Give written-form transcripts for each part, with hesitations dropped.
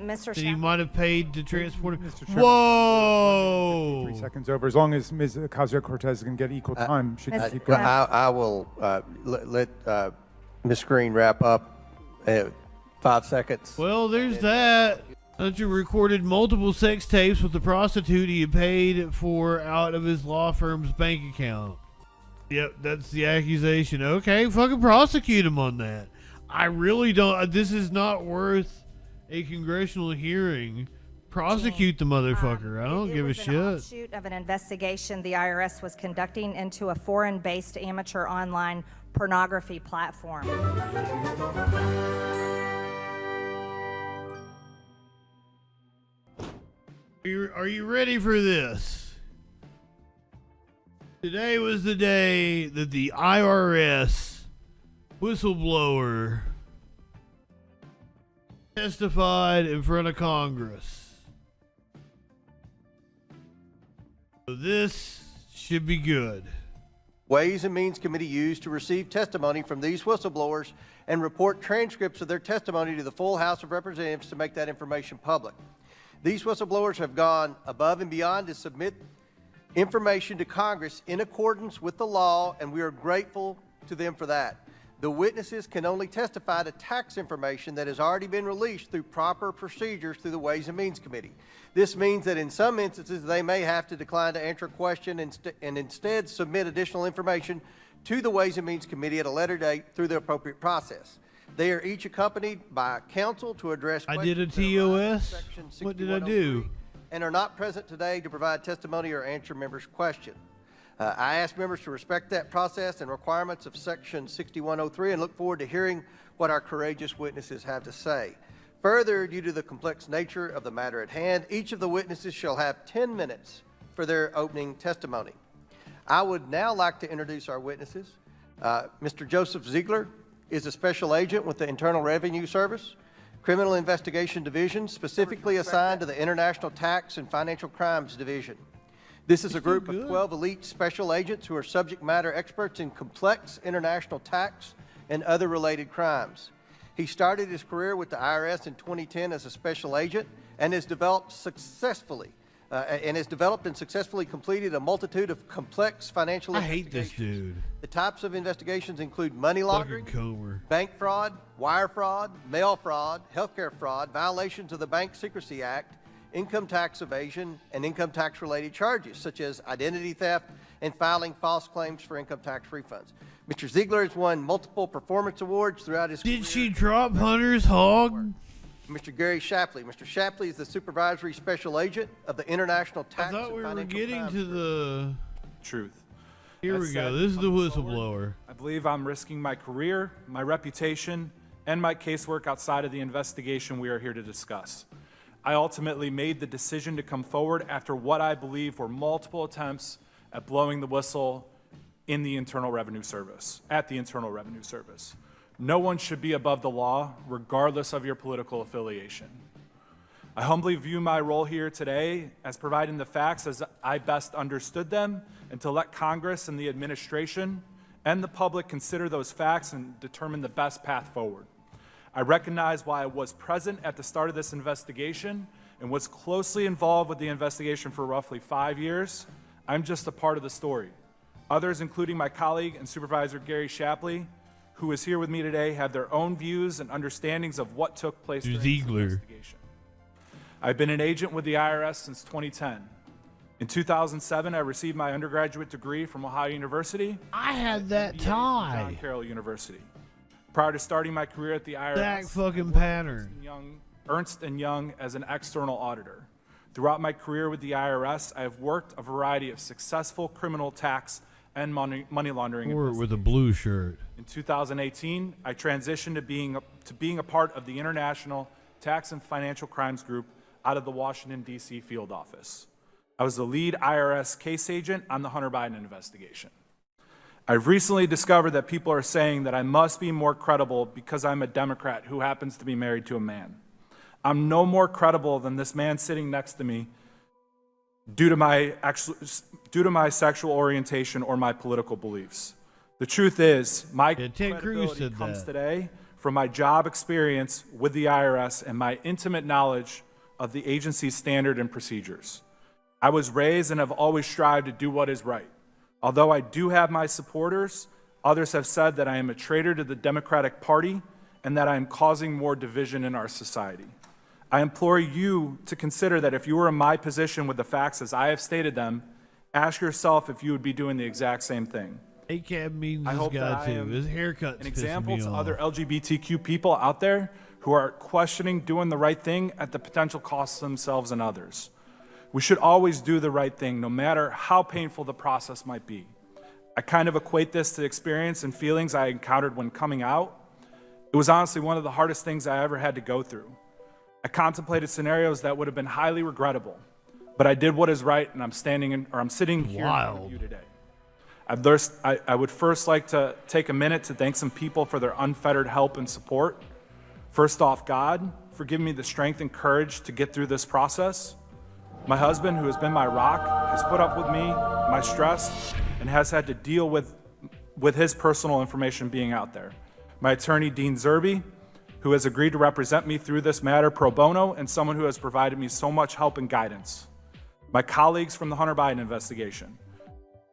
Mr. that he Chairman. might have paid to transport it. Mr. Chairman, Whoa! 3 seconds over. As long as Ms. Ocasio-Cortez can get equal time, she can keep Well, going. I will let Ms. Green wrap up. 5 seconds. Well, there's that. Hunter recorded multiple sex tapes with the prostitute he had paid for out of his law firm's bank account. Yep, that's the accusation. Okay, fucking prosecute him on that. I really don't. This is not worth a congressional hearing. Prosecute the motherfucker. I don't give a shit. It was an offshoot of an investigation the IRS was conducting into a foreign-based amateur online pornography platform. Are you ready for this? Today was the day that the IRS whistleblower testified in front of Congress. So this should be good. Ways and Means Committee used to receive testimony from these whistleblowers and report transcripts of their testimony to the full House of Representatives to make that information public. These whistleblowers have gone above and beyond to submit information to Congress in accordance with the law, and we are grateful to them for that. The witnesses can only testify to tax information that has already been released through proper procedures through the Ways and Means Committee. This means that in some instances they may have to decline to answer a question and instead submit additional information to the Ways and Means Committee at a later date through the appropriate process. They are each accompanied by counsel to address I questions did a that arise TOS. in Section What did I do? 6103 and are not present today to provide testimony or answer members' questions. I ask members to respect that process and requirements of Section 6103 and look forward to hearing what our courageous witnesses have to say. Further, due to the complex nature of the matter at hand, each of the witnesses shall have 10 minutes for their opening testimony. I would now like to introduce our witnesses. Mr. Joseph Ziegler is a special agent with the Internal Revenue Service, Criminal Investigation Division, specifically assigned to the International Tax and Financial Crimes Division. This is a group of 12 elite special agents who are subject matter experts in complex international tax and other related crimes. He started his career with the IRS in 2010 as a special agent and has developed and successfully completed a multitude of complex financial investigations. I hate this dude. The types of investigations include money laundering, bank fraud, wire fraud, mail fraud, healthcare fraud, violations of the Bank Secrecy Act, income tax evasion, and income tax related charges such as identity theft and filing false claims for income tax refunds. Mr. Ziegler has won multiple performance awards throughout his career. Did she drop Hunter's hog? Mr. Gary Shapley. Mr. Shapley is the supervisory special agent of the International Tax I thought and we were Financial getting Crimes to Group. the Truth. Here That we go. said, This is the coming whistleblower. I believe I'm risking my career, my reputation, and my casework outside of the investigation we are here to discuss. I ultimately made the decision to come forward after what I believe were multiple attempts at blowing the whistle in the Internal Revenue Service, at the Internal Revenue Service. No one should be above the law, regardless of your political affiliation. I humbly view my role here today as providing the facts as I best understood them and to let Congress and the administration and the public consider those facts and determine the best path forward. I recognize why I was present at the start of this investigation and was closely involved with the investigation for roughly 5 years. I'm just a part of the story. Others, including my colleague and Supervisor Gary Shapley, who is here with me today, have their own views and understandings of what took place during this investigation. I've been an agent with the IRS since 2010. In 2007, I received my undergraduate degree from Ohio University. I had that MBA from tie. John Carroll University. Prior to starting my career at the IRS, That fucking I worked pattern. at Ernst & Young as an external auditor. Throughout my career with the IRS, I have worked a variety of successful criminal tax and money laundering Or with a investigations. blue shirt. In 2018, I transitioned to being a part of the International Tax and Financial Crimes Group out of the Washington, D.C. field office. I was the lead IRS case agent on the Hunter Biden investigation. I've recently discovered that people are saying that I must be more credible because I'm a Democrat who happens to be married to a man. I'm no more credible than this man sitting next to me due to my sexual orientation or my political beliefs. The truth is, my credibility comes today from my job experience with the IRS and my intimate knowledge of the agency's standard and procedures. I was raised and have always strived to do what is right. Although I do have my supporters, others have said that I am a traitor to the Democratic Party and that I am causing more division in our society. I implore you to consider that if you were in my position with the facts as I have stated them, ask yourself if you would be doing the exact same thing. ACAB means I this hope that guy I too. am His haircut's an pissing example me to off. other LGBTQ people out there who are questioning doing the right thing at the potential cost to themselves and others. We should always do the right thing, no matter how painful the process might be. I kind of equate this to the experience and feelings I encountered when coming out. It was honestly one of the hardest things I ever had to go through. I contemplated scenarios that would have been highly regrettable, but I did what is right, and I'm sitting here in front of you today. I would first like to take a minute to thank some people for their unfettered help and support. First off, God, for giving me the strength and courage to get through this process. My husband, who has been my rock, has put up with me, my stress, and has had to deal with his personal information being out there. My attorney, Dean Zerby, who has agreed to represent me through this matter pro bono, and someone who has provided me so much help and guidance. My colleagues from the Hunter Biden investigation.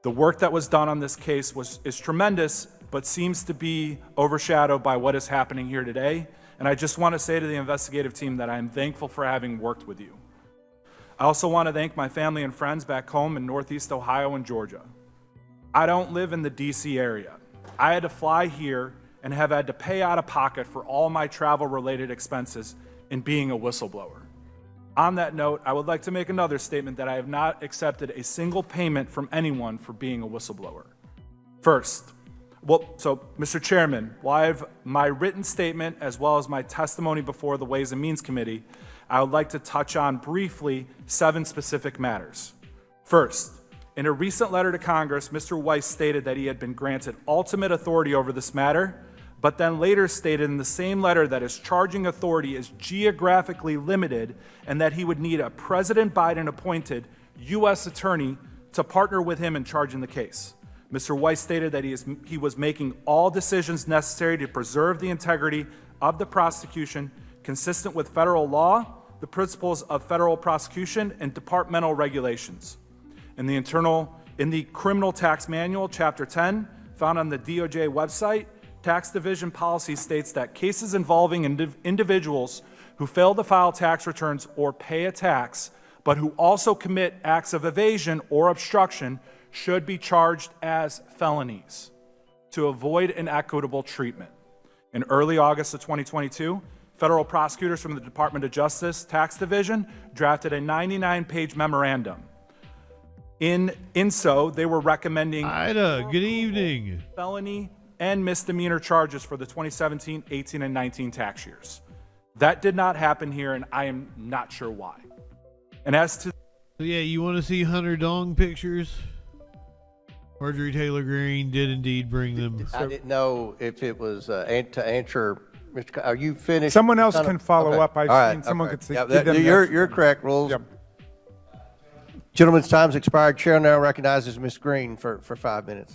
The work that was done on this case is tremendous, but seems to be overshadowed by what is happening here today. And I just want to say to the investigative team that I am thankful for having worked with you. I also want to thank my family and friends back home in Northeast Ohio and Georgia. I don't live in the DC area. I had to fly here and have had to pay out of pocket for all my travel-related expenses in being a whistleblower. On that note, I would like to make another statement that I have not accepted a single payment from anyone for being a whistleblower. First, Mr. Chairman, while I have my written statement as well as my testimony before the Ways and Means Committee, I would like to touch on briefly 7 specific matters. First, in a recent letter to Congress, Mr. Weiss stated that he had been granted ultimate authority over this matter, but then later stated in the same letter that his charging authority is geographically limited and that he would need a President Biden-appointed U.S. attorney to partner with him in charging the case. Mr. Weiss stated that he was making all decisions necessary to preserve the integrity of the prosecution consistent with federal law, the principles of federal prosecution, and departmental regulations. In the Criminal Tax Manual, Chapter 10, found on the DOJ website, Tax Division policy states that cases involving individuals who fail to file tax returns or pay a tax, but who also commit acts of evasion or obstruction, should be charged as felonies to avoid inequitable treatment. In early August of 2022, federal prosecutors from the Department of Justice Tax Division drafted a 99-page memorandum. In so, they were recommending Ida, good evening. felony and misdemeanor charges for the 2017, 18, and 19 tax years. That did not happen here, and I am not sure why. And as to So yeah, you want to see Hunter Dong pictures? Marjorie Taylor Greene did indeed bring them. I didn't know if it was to answer. Mr. Are you finished? Someone else can follow Okay. up. I've All right, seen someone okay. could see. Yeah, give them you're correct. Rules. Yep. Gentleman's time's expired. Chair now recognizes Ms. Green for 5 minutes.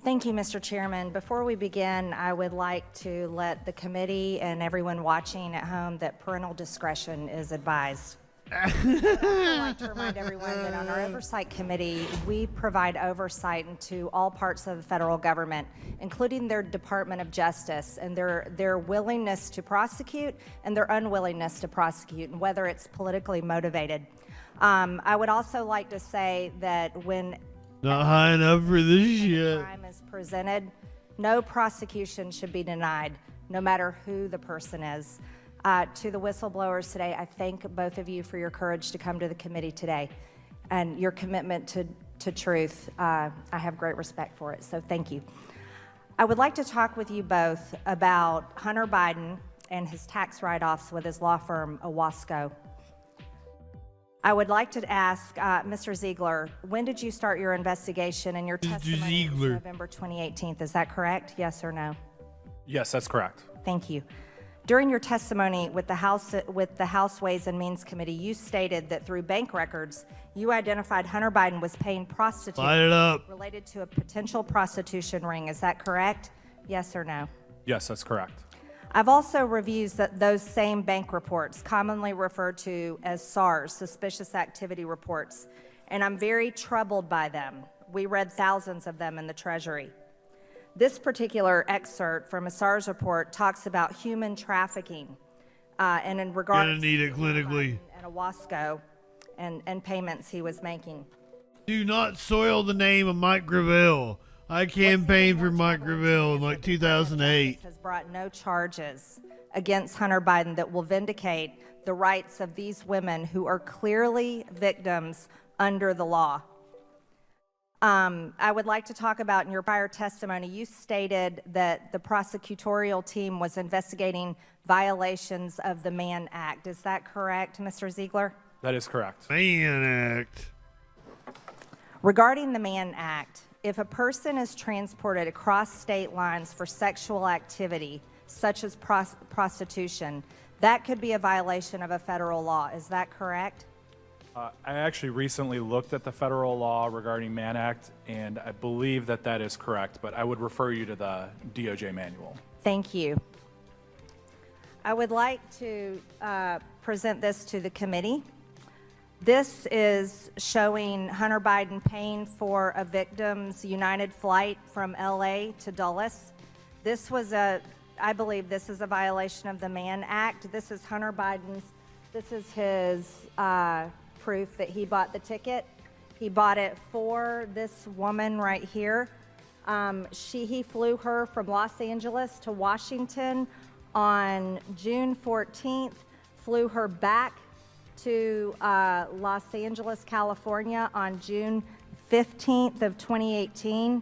Thank you, Mr. Chairman. Before we begin, I would like to let the committee and everyone watching at home that parental discretion is advised. I'd like to remind everyone that on our Oversight Committee, we provide oversight into all parts of the federal government, including their Department of Justice and their willingness to prosecute and their unwillingness to prosecute, and whether it's politically motivated. I would also like to say that when Not high enough for this shit. crime is presented, no prosecution should be denied, no matter who the person is. To the whistleblowers today, I thank both of you for your courage to come to the committee today and your commitment to truth. I have great respect for it, so thank you. I would like to talk with you both about Hunter Biden and his tax write-offs with his law firm, Owasco. I would like to ask Mr. Ziegler, when did you start your investigation and your testimony was November 2018? Is that correct? Yes or no? yes, that's correct. Thank you. During your testimony with the House Ways and Means Committee, you stated that through bank records, you identified Hunter Biden was paying prostitutes Light it up. related to a potential prostitution ring. Is that correct? Yes or no? Yes, that's correct. I've also reviewed those same bank reports, commonly referred to as SARs, suspicious activity reports, and I'm very troubled by them. We read thousands of them in the Treasury. This particular excerpt from a SARS report talks about human trafficking, and in regards Gonna need it clinically. and Owasco and payments he was making. Do not soil the name of Mike Gravel. I campaigned for Mike Gravel in like 2008. Has brought no charges against Hunter Biden that will vindicate the rights of these women who are clearly victims under the law. I would like to talk about in your prior testimony, you stated that the prosecutorial team was investigating violations of the Mann Act. Is that correct, Mr. Ziegler? That is correct. Mann Act. Regarding the Mann Act, if a person is transported across state lines for sexual activity, such as prostitution, that could be a violation of a federal law. Is that correct? I actually recently looked at the federal law regarding Mann Act, and I believe that that is correct, but I would refer you to the DOJ manual. Thank you. I would like to present this to the committee. This is showing Hunter Biden paying for a victim's United flight from LA to Dulles. This was I believe this is a violation of the Mann Act. This is Hunter Biden's, this is his proof that he bought the ticket. He bought it for this woman right here. He flew her from Los Angeles to Washington on June 14th, flew her back to Los Angeles, California on June 15th of 2018.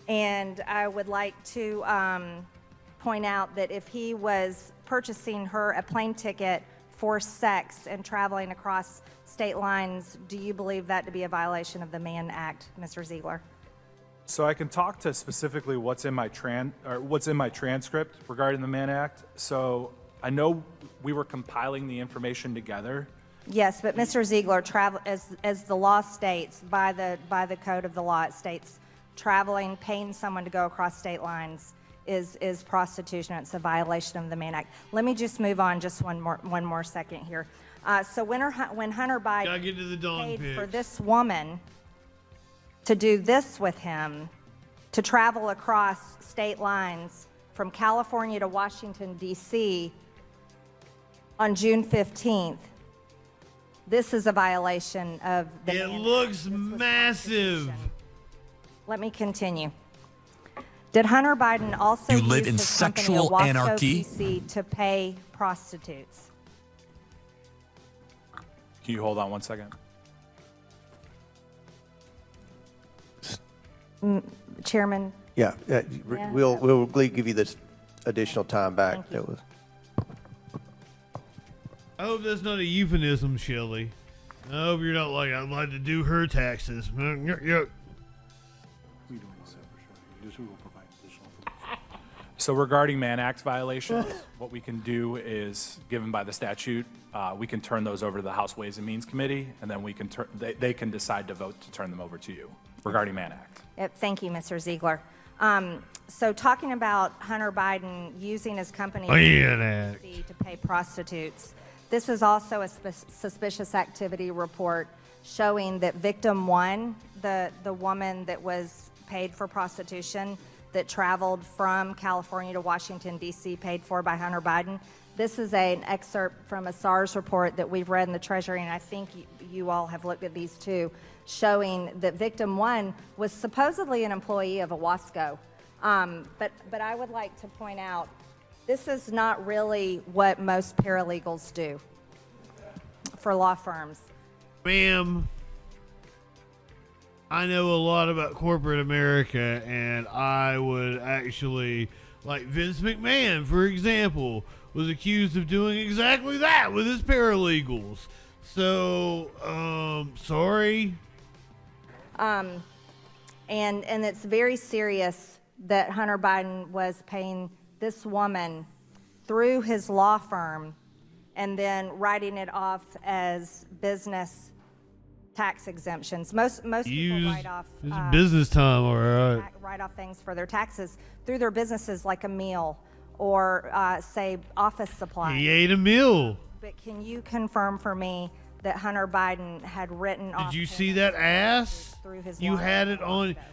And I would like to point out that if he was purchasing her a plane ticket for sex and traveling across state lines, do you believe that to be a violation of the Mann Act, Mr. Ziegler? So I can talk to specifically what's in my transcript regarding the Mann Act. So I know we were compiling the information together. Yes, but Mr. Ziegler, as the law states, by the code of the law, it states traveling, paying someone to go across state lines is prostitution. It's a violation of the Mann Act. Let me just move on just one more second here. So when Hunter Biden Get to the dawn paid pics. for this woman to do this with him, to travel across state lines from California to Washington, D.C. on June 15th, this is a violation of the It Mann Act. looks This was massive. prostitution. Let me continue. Did Hunter Biden also You live use in his company, sexual Owasco anarchy? PC, to pay prostitutes? Can you hold on one second? Chairman, Yeah, we'll give you this additional time back. Thank you. That was. I hope that's not a euphemism, Shelley. I hope you're not like, I'd like to do her taxes. Yuck. So regarding Mann Act violations, what we can do is, given by the statute, we can turn those over to the House Ways and Means Committee, and then we can they can decide to vote to turn them over to you regarding Mann Act. Thank you, Mr. Ziegler. So talking about Hunter Biden using his company Mann Act. to pay prostitutes, this is also a suspicious activity report showing that victim one, the woman that was paid for prostitution, that traveled from California to Washington, D.C., paid for by Hunter Biden. This is an excerpt from a SARS report that we've read in the Treasury, and I think you all have looked at these too, showing that victim one was supposedly an employee of Owasco. But I would like to point out, this is not really what most paralegals do for law firms. Ma'am, I know a lot about corporate America, and I would actually, like Vince McMahon, for example, was accused of doing exactly that with his paralegals. So, sorry. And it's very serious that Hunter Biden was paying this woman through his law firm and then writing it off as business tax exemptions. Most people write off business time, all right. write off things for their taxes through their businesses, like a meal or say office supplies. He ate a meal. But can you confirm for me that Hunter Biden had written off? Did you see that ass? through his You law had it on. process?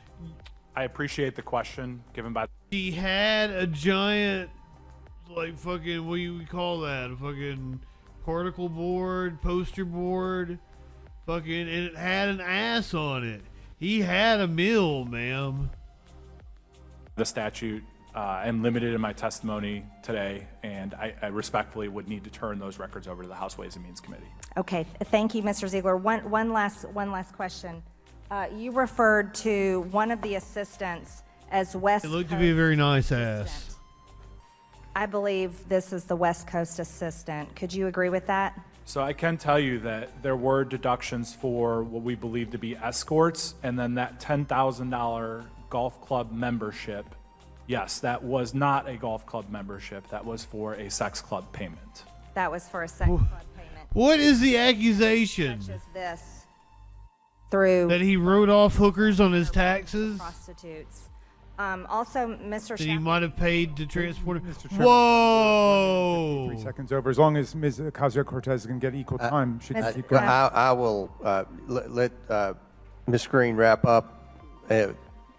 I appreciate the question given by. He had a giant, like, fucking, what do we call that? A fucking particle board, poster board, fucking, and it had an ass on it. He had a meal, ma'am. The statute and limited in my testimony today, and I respectfully would need to turn those records over to the House Ways and Means Committee. Okay, thank you, Mr. Ziegler. One last question. You referred to one of the assistants as West It looked to Coast be a very nice assistant. ass. I believe this is the West Coast assistant. Could you agree with that? So I can tell you that there were deductions for what we believe to be escorts, and then that $10,000 golf club membership. Yes, that was not a golf club membership. That was for a sex club payment. That was for a sex club payment. What is the accusation? Such as this through That he wrote off hookers on his taxes? prostitutes. Also, Mr. That he Shepard, might have paid to transport it? Mr. Chairman, Whoa! 3 seconds over. As long as Ms. Ocasio-Cortez can get equal time, she can Ms. keep going. I will let Ms. Green wrap up.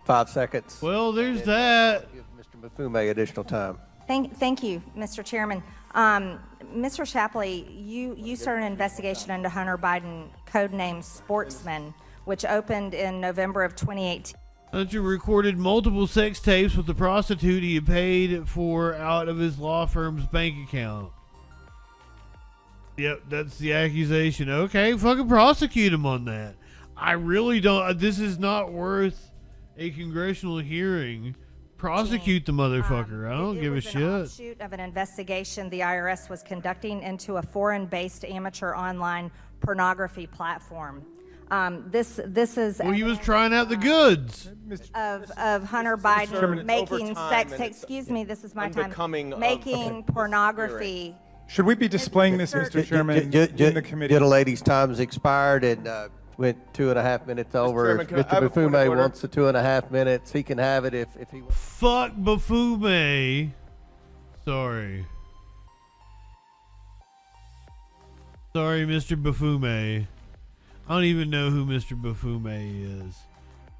5 seconds. Well, there's that. Give Mr. Mafume additional time. Thank you, Mr. Chairman. Mr. Shapley, you started an investigation into Hunter Biden, codenamed Sportsman, which opened in November of 2018. Hunter recorded multiple sex tapes with the prostitute he had paid for out of his law firm's bank account. Yep, that's the accusation. Okay, fucking prosecute him on that. I really don't. This is not worth a congressional hearing. Prosecute the motherfucker. I don't give a It was an shit. offshoot of an investigation the IRS was conducting into a foreign-based amateur online pornography platform. This is Well, he was trying out the goods. of Hunter Biden Chairman, it's making over time sex and tapes. it's Excuse me, this is my time. unbecoming of Making this pornography. Should we be displaying this, Mr. Chairman, in the committee? Gentlelady's time has expired and went 2.5 minutes over. Chairman, If can I Mr. have a point of Mafume order? wants the 2.5 minutes, he can have it if he wants. Fuck Bafume. Sorry. Sorry, Mr. Bafume. I don't even know who Mr. Bafume is.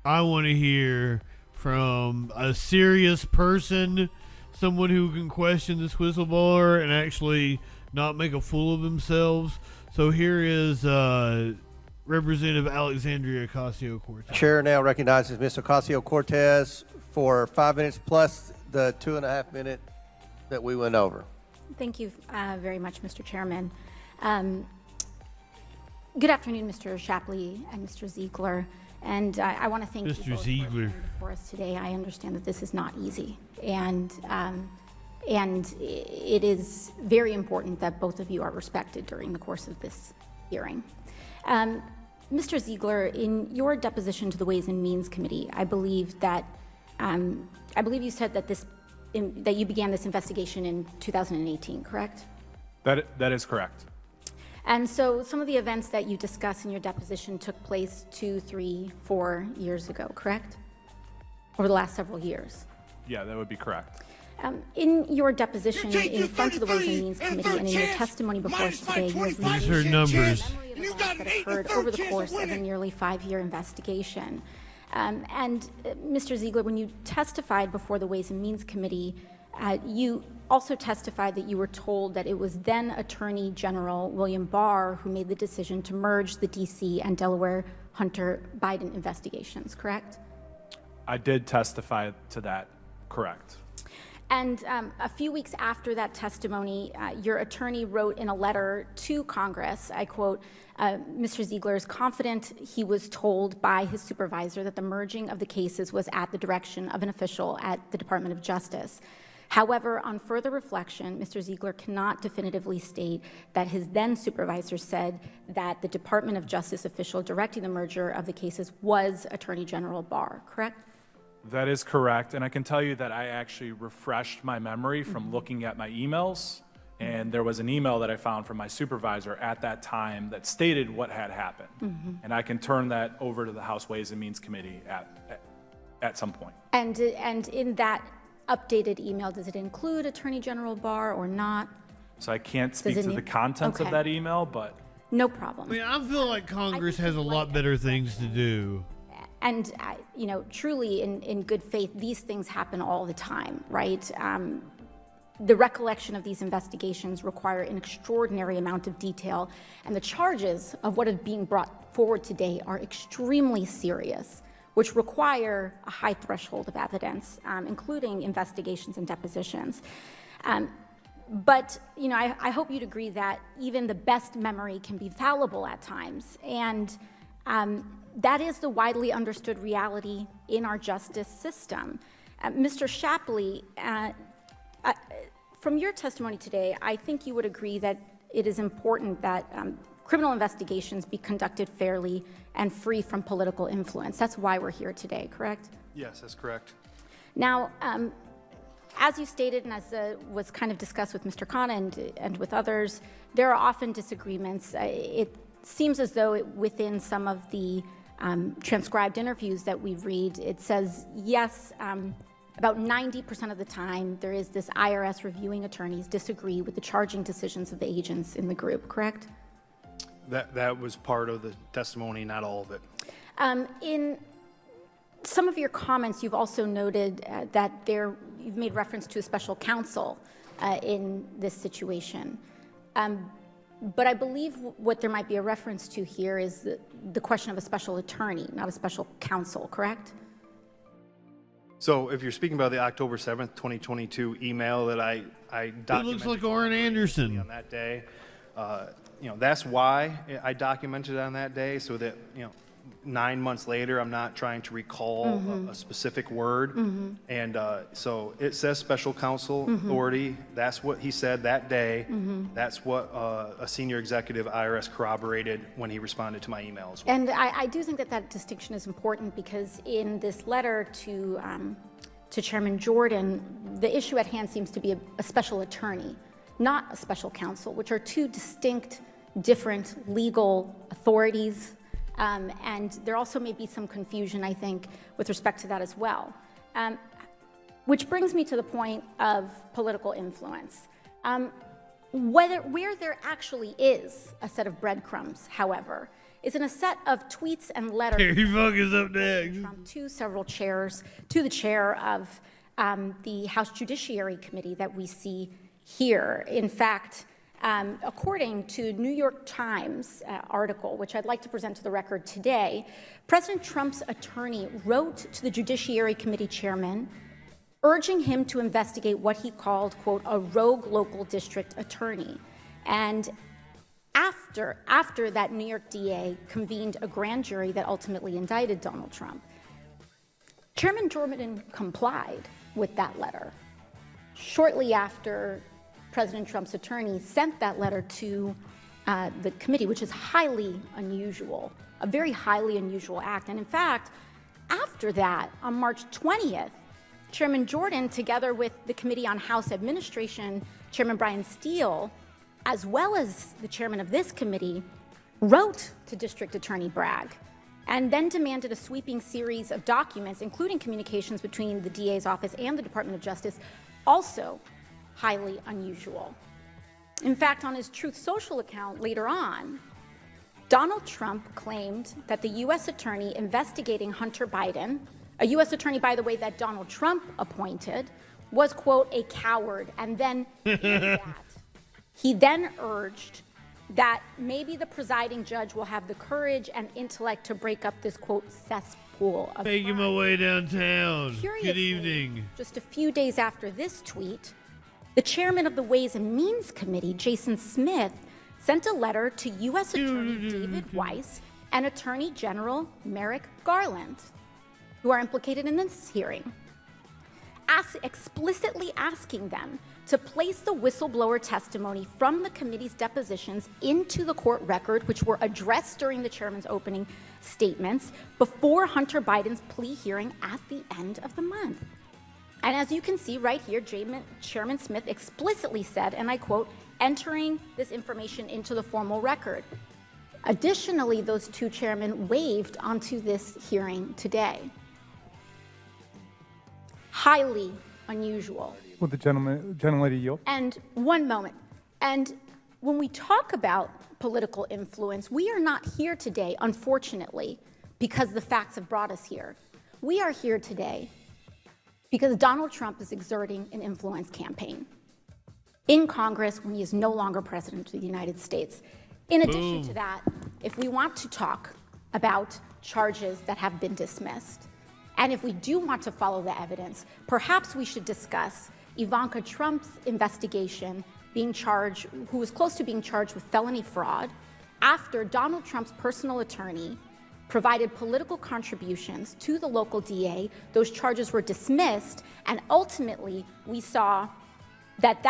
I want to hear from a serious person, someone who can question this whistleblower and actually not make a fool of themselves. So here is Representative Alexandria Ocasio-Cortez. Chair now recognizes Ms. Ocasio-Cortez for 5 minutes plus the 2.5 minute that we went over. Thank you very much, Mr. Chairman. Good afternoon, Mr. Shapley and Mr. Ziegler. And I want to thank you Mr. both Ziegler. for being before us today. I understand that this is not easy. And it is very important that both of you are respected during the course of this hearing. Mr. Ziegler, in your deposition to the Ways and Means Committee, I believe you said that that you began this investigation in 2018, correct? That is correct. And so some of the events that you discuss in your deposition took place 2, 3, 4 years ago, correct? Over the last several years. Yeah, that would be correct. In your deposition in front of the Ways and Means Committee and in your testimony before us today, you have These are numbers. memory of events that occurred over the course of a nearly 5-year investigation. Mr. Ziegler, when you testified before the Ways and Means Committee, you also testified that you were told that it was then Attorney General William Barr who made the decision to merge the D.C. and Delaware Hunter Biden investigations, correct? I did testify to that, correct. And a few weeks after that testimony, your attorney wrote in a letter to Congress, I quote, Mr. Ziegler is confident he was told by his supervisor that the merging of the cases was at the direction of an official at the Department of Justice. However, on further reflection, Mr. Ziegler cannot definitively state that his then supervisor said that the Department of Justice official directing the merger of the cases was Attorney General Barr, correct? That is correct, and I can tell you that I actually refreshed my memory from looking at my emails, and there was an email that I found from my supervisor at that time that stated what had happened. And I can turn that over to the House Ways and Means Committee at some point. And in that updated email, does it include Attorney General Barr or not? So I can't speak it to the need- contents of okay. that email, but No problem. I mean, I feel like Congress has a like lot better things to do. And, truly, in good faith, these things happen all the time, right? The recollection of these investigations require an extraordinary amount of detail, and the charges of what is being brought forward today are extremely serious, which require a high threshold of evidence, including investigations and depositions. But, I hope you'd agree that even the best memory can be fallible at times, and that is the widely understood reality in our justice system. Mr. Shapley, from your testimony today, I think you would agree that it is important that criminal investigations be conducted fairly and free from political influence. That's why we're here today, correct? Yes, that's correct. Now, as you stated, and as was kind of discussed with Mr. Khan and with others, there are often disagreements. It seems as though within some of the transcribed interviews that we read, it says, yes, about 90% of the time, there is this IRS reviewing attorneys disagree with the charging decisions of the agents in the group, correct? That was part of the testimony, not all of it. In some of your comments, you've also noted that you've made reference to a special counsel in this situation. But I believe what there might be a reference to here is the question of a special attorney, not a special counsel, correct? So if you're speaking about the October 7th, 2022 email that I It documented looks like Orrin Anderson. on that day, that's why I documented it on that day, so that, 9 months later, I'm not trying to recall a specific word. And so it says special counsel authority. That's what he said that day. That's what a senior executive IRS corroborated when he responded to my emails. And I do think that distinction is important, because in this letter to Chairman Jordan, the issue at hand seems to be a special attorney, not a special counsel, which are two distinct, different legal authorities. And there also may be some confusion, I think, with respect to that as well. Which brings me to the point of political influence. Where there actually is a set of breadcrumbs, however, is in a set of tweets and letters Harry Funk is up next. to several chairs, to the chair of the House Judiciary Committee that we see here. In fact, according to New York Times article, which I'd like to present to the record today, President Trump's attorney wrote to the Judiciary Committee chairman, urging him to investigate what he called, quote, a rogue local district attorney. And after that New York DA convened a grand jury that ultimately indicted Donald Trump, Chairman Jordan complied with that letter. Shortly after, President Trump's attorney sent that letter to the committee, which is highly unusual, a very highly unusual act. And in fact, after that, on March 20th, Chairman Jordan, together with the Committee on House Administration, Chairman Brian Steele, as well as the chairman of this committee, wrote to District Attorney Bragg and then demanded a sweeping series of documents, including communications between the DA's office and the Department of Justice, also highly unusual. In fact, on his Truth Social account later on, Donald Trump claimed that the U.S. attorney investigating Hunter Biden, a U.S. attorney, by the way, that Donald Trump appointed, was, quote, a coward. And then he then urged that maybe the presiding judge will have the courage and intellect to break up this, quote, cesspool of Making my way downtown. Good Curiously, evening. just a few days after this tweet, the chairman of the Ways and Means Committee, Jason Smith, sent a letter to U.S. Attorney David Weiss and Attorney General Merrick Garland, who are implicated in this hearing, explicitly asking them to place the whistleblower testimony from the committee's depositions into the court record, which were addressed during the chairman's opening statements, before Hunter Biden's plea hearing at the end of the month. And as you can see right here, Chairman Smith explicitly said, and I quote, entering this information into the formal record. Additionally, those two chairmen waived onto this hearing today. Highly unusual. Will the gentlelady yield? And one moment. And when we talk about political influence, we are not here today, unfortunately, because the facts have brought us here. We are here today because Donald Trump is exerting an influence campaign in Congress when he is no longer president of the United States. In addition to that, if we want to talk about charges that have been dismissed, and if we do want to follow the evidence, perhaps we should discuss Ivanka Trump's investigation who was close to being charged with felony fraud after Donald Trump's personal attorney provided political contributions to the local DA. Those charges were dismissed, and ultimately we saw that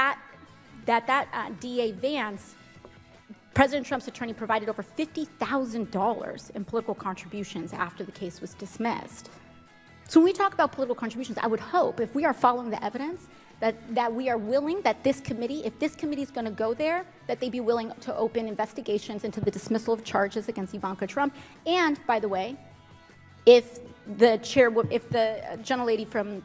DA Vance, President Trump's attorney, provided over $50,000 in political contributions after the case was dismissed. So when we talk about political contributions, I would hope, if we are following the evidence, that we are willing, that this committee, if this committee is going to go there, that they be willing to open investigations into the dismissal of charges against Ivanka Trump. And, by the way, if the gentlelady from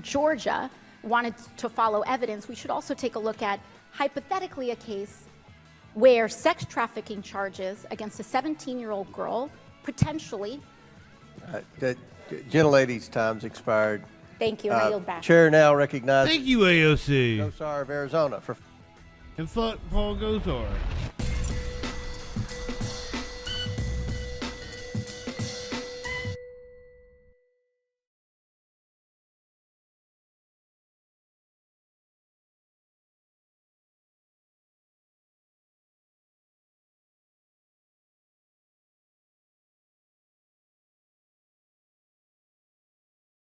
Georgia wanted to follow evidence, we should also take a look at, hypothetically, a case where sex trafficking charges against a 17-year-old girl potentially... The gentlelady's time's expired. Thank you, and I yield back. Chair now recognizes Thank you, AOC. Gosar of Arizona for... And fuck Paul Gosar.